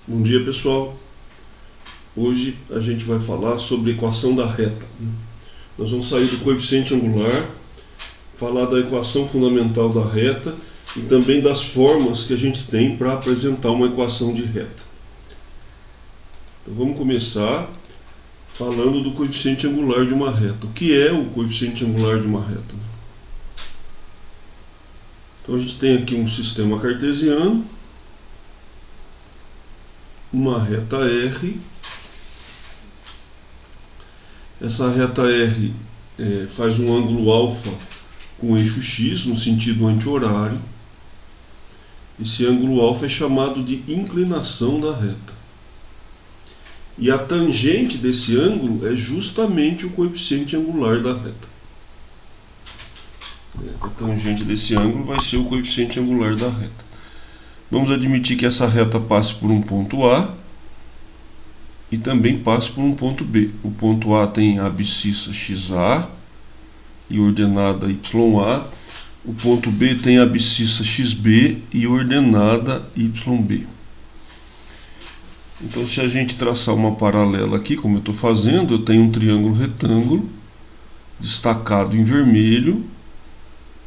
Bom dia, pessoal. Hoje a gente vai falar sobre a equação da reta. Nós vamos sair do coeficiente angular, falar da equação fundamental da reta e também das formas que a gente tem para apresentar uma equação de reta. Então vamos começar falando do coeficiente angular de uma reta. O que é o coeficiente angular de uma reta? Então a gente tem aqui um sistema cartesiano, uma reta R. Essa reta R faz um ângulo alfa com eixo x no sentido anti-horário. Esse ângulo alfa é chamado de inclinação da reta. E a tangente desse ângulo é justamente o coeficiente angular da reta. A tangente desse ângulo vai ser o coeficiente angular da reta. Vamos admitir que essa reta passe por um ponto A e também passe por um ponto B. O ponto A tem abscissa XA e ordenada YA. O ponto B tem abscissa XB e ordenada YB. Então, se a gente traçar uma paralela aqui, como eu estou fazendo, eu tenho um triângulo retângulo destacado em vermelho.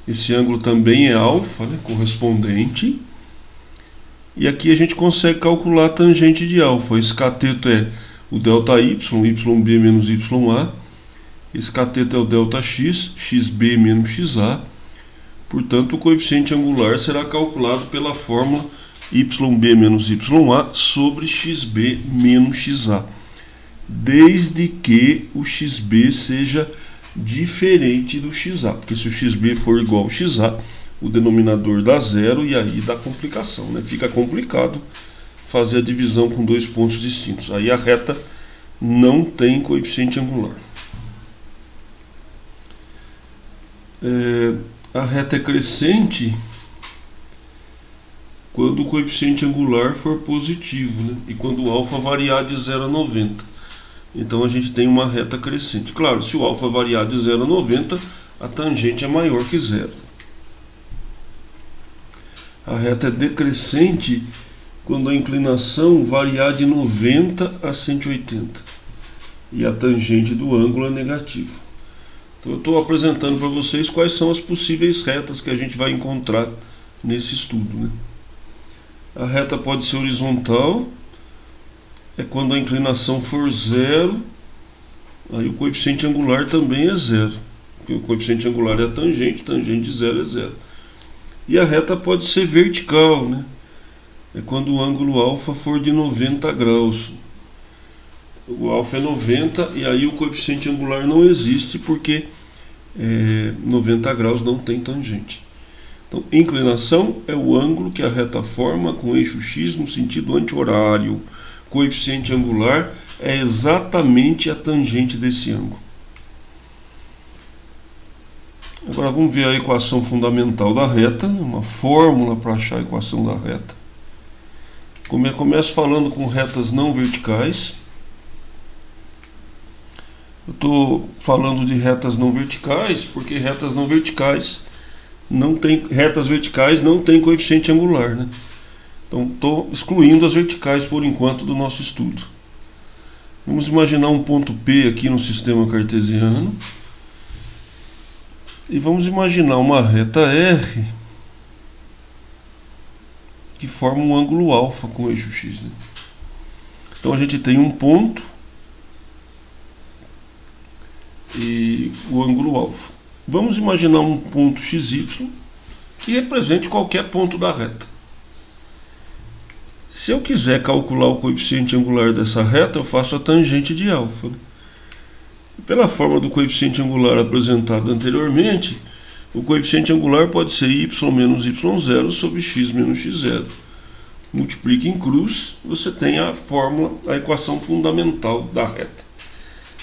Esse ângulo também é alfa, correspondente. E aqui a gente consegue calcular a tangente de alfa. Esse cateto é o ΔY, YB menos YA. Esse cateto é o ΔX, XB menos XA. Portanto, o coeficiente angular será calculado pela fórmula YB menos YA sobre XB menos XA. Desde que o XB seja diferente do XA. Porque se o XB for igual ao XA, o denominador dá zero e aí dá complicação, Fica complicado fazer a divisão com dois pontos distintos. Aí a reta não tem coeficiente angular. A reta é crescente quando o coeficiente angular for positivo, e quando o alfa variar de 0 a 90. Então a gente tem uma reta crescente. Claro, se o alfa variar de 0 a 90, a tangente é maior que zero. A reta é decrescente quando a inclinação variar de 90 a 180 e a tangente do ângulo é negativa. Então eu estou apresentando para vocês quais são as possíveis retas que a gente vai encontrar nesse estudo. A reta pode ser horizontal, é quando a inclinação for zero, aí o coeficiente angular também é zero, porque o coeficiente angular é a tangente de zero é zero. E a reta pode ser vertical, É quando o ângulo alfa for de 90 graus. O alfa é 90 e aí o coeficiente angular não existe porque 90 graus não tem tangente. Então, inclinação é o ângulo que a reta forma com eixo x no sentido anti-horário. Coeficiente angular é exatamente a tangente desse ângulo. Agora vamos ver a equação fundamental da reta, uma fórmula para achar a equação da reta. Começo falando com retas não verticais. Eu estou falando de retas não verticais porque retas verticais não tem coeficiente angular, Então estou excluindo as verticais por enquanto do nosso estudo. Vamos imaginar um ponto P aqui no sistema cartesiano. E vamos imaginar uma reta R que forma um ângulo alfa com o eixo x. Então a gente tem um ponto e o ângulo alfa. Vamos imaginar um ponto XY que represente qualquer ponto da reta. Se eu quiser calcular o coeficiente angular dessa reta, eu faço a tangente de alfa. Pela forma do coeficiente angular apresentado anteriormente, o coeficiente angular pode ser y menos y0 sobre x menos x0. Multiplique em cruz, você tem a fórmula, a equação fundamental da reta.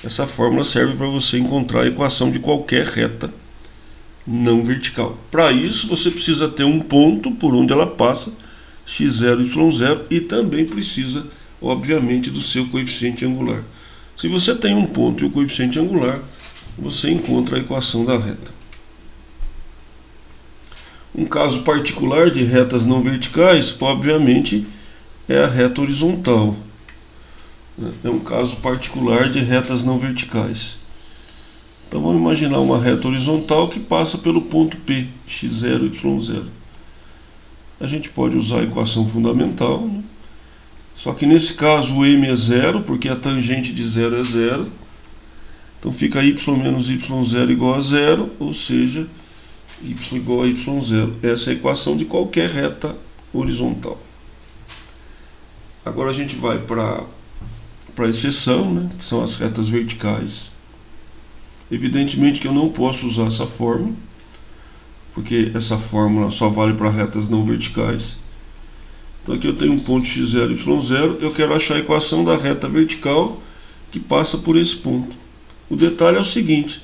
Essa fórmula serve para você encontrar a equação de qualquer reta não vertical. Para isso, você precisa ter um ponto por onde ela passa, x0, y0, e também precisa, obviamente, do seu coeficiente angular. Se você tem um ponto e o coeficiente angular, você encontra a equação da reta. Um caso particular de retas não verticais, obviamente, é a reta horizontal. É um caso particular de retas não verticais. Então vamos imaginar uma reta horizontal que passa pelo ponto P, x0, y0. A gente pode usar a equação fundamental, né? Só que nesse caso o m é zero, porque a tangente de zero é zero. Então fica y menos y0 igual a zero, ou seja, y igual a y0. Essa é a equação de qualquer reta horizontal. Agora a gente vai para a exceção, né, que são as retas verticais. Evidentemente que eu não posso usar essa fórmula, porque essa fórmula só vale para retas não verticais. Então aqui eu tenho um ponto x0, y0, eu quero achar a equação da reta vertical que passa por esse ponto. O detalhe é o seguinte: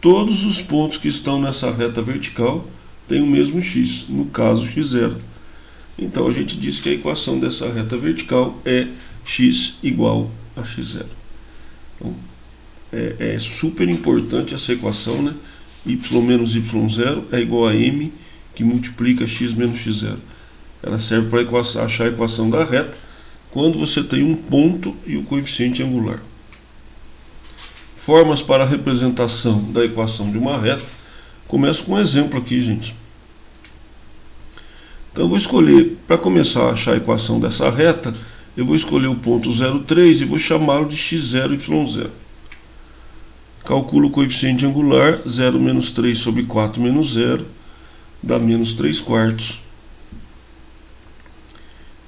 todos os pontos que estão nessa reta vertical têm o mesmo x, no caso x0. Então a gente diz que a equação dessa reta vertical é x igual a x0. Então, é super importante essa equação, né? Y menos y0 é igual a m que multiplica x menos x0. Ela serve para achar a equação da reta quando você tem um ponto e o coeficiente angular. Formas para a representação da equação de uma reta. Começo com um exemplo aqui, gente. Então eu vou escolher, para começar a achar a equação dessa reta, eu vou escolher o ponto 0,3 e vou chamá-lo de x0, y0. Calculo o coeficiente angular, 0 menos 3 sobre 4 menos 0, dá menos 3 quartos.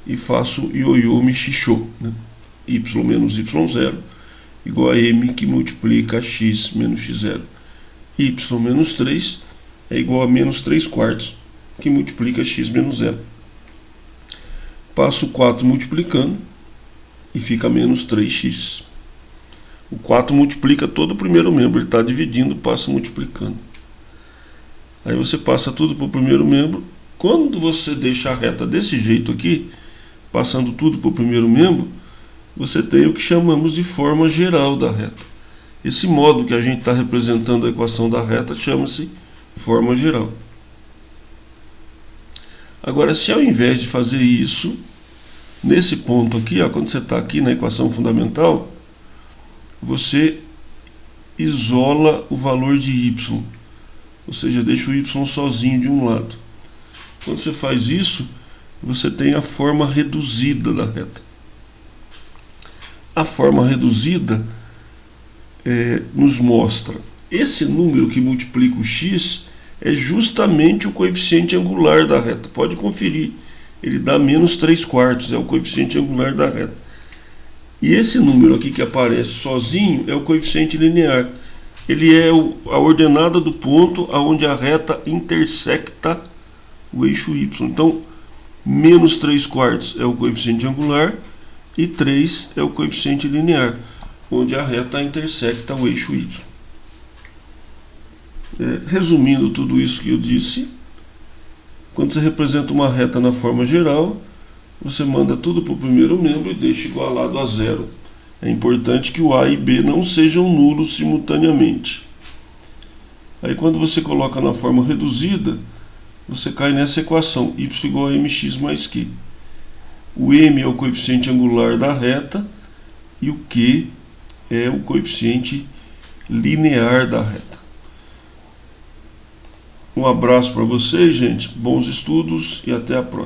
E faço ioiô mixixô, né? Y menos y0 igual a m que multiplica x menos x0. Y menos 3 é igual a menos 3 quartos, que multiplica x menos 0. Passo o 4 multiplicando e fica menos 3x. O 4 multiplica todo o primeiro membro, ele está dividindo, passa multiplicando. Aí você passa tudo para o primeiro membro. Quando você deixa a reta desse jeito aqui, passando tudo para o primeiro membro, você tem o que chamamos de forma geral da reta. Esse modo que a gente está representando a equação da reta chama-se forma geral. Agora, se ao invés de fazer isso, nesse ponto aqui, ó, quando você está aqui na equação fundamental, você isola o valor de y, ou seja, deixa o y sozinho de um lado. Quando você faz isso, você tem a forma reduzida da reta. A forma reduzida nos mostra esse número que multiplica o x é justamente o coeficiente angular da reta. Pode conferir, ele dá menos 3 quartos, é o coeficiente angular da reta. E esse número aqui que aparece sozinho é o coeficiente linear. Ele é a ordenada do ponto onde a reta intersecta o eixo y. Então, menos 3 quartos é o coeficiente angular e 3 é o coeficiente linear, onde a reta intersecta o eixo y. Resumindo tudo isso que eu disse, quando você representa uma reta na forma geral, você manda tudo para o primeiro membro e deixa igualado a zero. É importante que o a e b não sejam nulos simultaneamente. Aí quando você coloca na forma reduzida, você cai nessa equação, y igual a mx mais q. O m é o coeficiente angular da reta e o q é o coeficiente linear da reta. Um abraço para vocês, gente. Bons estudos e até a próxima.